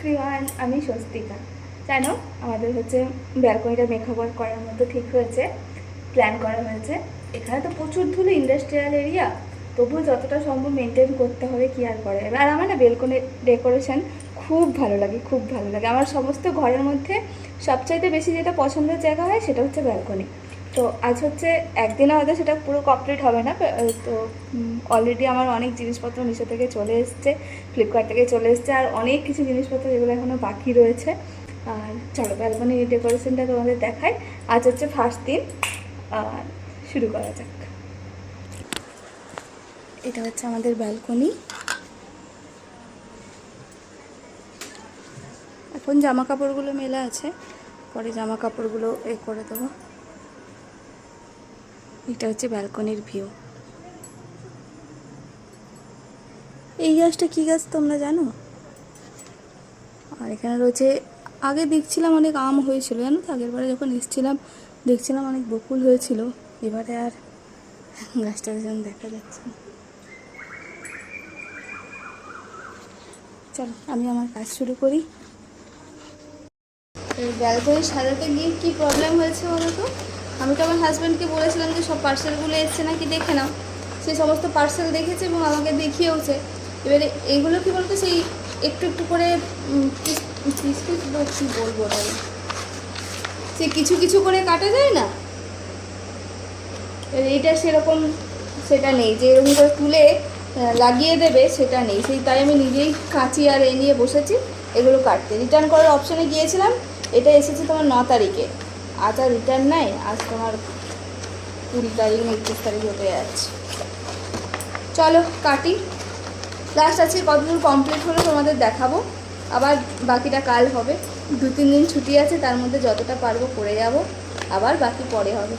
Everyone, আমি স্বস্তিকা। জানো আমাদের হচ্ছে ব্যালকনিটা মেকওভার করার মতো ঠিক হয়েছে, প্ল্যান করা হয়েছে। এখানে তো প্রচুর ধুলো, ইন্ডাস্ট্রিয়াল এরিয়া, তবুও যতটা সম্ভব মেনটেন করতে হবে, কি আর করা যাবে। আর আমার না ব্যালকনির ডেকোরেশন খুব ভালো লাগে, খুব ভালো লাগে। আমার সমস্ত ঘরের মধ্যে সবচাইতে বেশি যেটা পছন্দের জায়গা হয় সেটা হচ্ছে ব্যালকনি। তো আজ হচ্ছে একদিনে হয়তো সেটা পুরো কমপ্লিট হবে না, তো অলরেডি আমার অনেক জিনিসপত্র মিশো থেকে চলে এসছে, ফ্লিপকার্ট থেকে চলে এসছে, আর অনেক কিছু জিনিসপত্র যেগুলো এখনও বাকি রয়েছে। আর চলো ব্যালকনি ডেকোরেশনটা তোমাদের দেখাই। আজ হচ্ছে ফার্স্ট দিন, আর শুরু করা যাক। এটা হচ্ছে আমাদের ব্যালকনি। এখন জামা কাপড়গুলো মেলা আছে, পরে জামা কাপড়গুলো করে দেবো। এটা হচ্ছে ব্যালকনির ভিউ। এই গাছটা কী গাছ তোমরা জানো? আর এখানে রয়েছে, আগে দেখছিলাম অনেক আম হয়েছিল, জানো তো, আগের বারে যখন এসেছিলাম দেখছিলাম অনেক বকুল হয়েছিল। এবারে আর গাছটা যেন দেখা যাচ্ছে না। চলো আমি আমার কাজ শুরু করি। এই ব্যালকনি সাজাতে গিয়ে কী প্রবলেম হয়েছে বলো তো? আমি তো আমার হাজব্যান্ডকে বলেছিলাম যে সব পার্সেলগুলো এসছে নাকি দেখে নাও। সে সমস্ত পার্সেল দেখেছে এবং আমাকে দেখিয়েওছে। এবারে এইগুলো কী বলতো, সেই একটু একটু করে পিস পিস পিস কী বলবো তাই, সে কিছু কিছু করে কাটা যায় না। এইটা সেরকম, সেটা নেই যে এরকম করে তুলে লাগিয়ে দেবে, সেটা নেই। সেই তাই আমি নিজেই কাঁচি আর নিয়ে বসেছি এগুলো কাটতে। রিটার্ন করার অপশানে গিয়েছিলাম, এটা এসেছে তোমার 9 তারিখে। আজ আর রিটার্ন নাই, আজ তোমার 20 তারিখ 21 তারিখ হতে যাচ্ছে। চলো কাটি, লাস্ট আজকে কতদূর কমপ্লিট হলো তোমাদের দেখাবো। আবার বাকিটা কাল হবে, 2-3 দিন ছুটি আছে, তার মধ্যে যতটা পারবো করে যাব, আবার বাকি পরে হবে।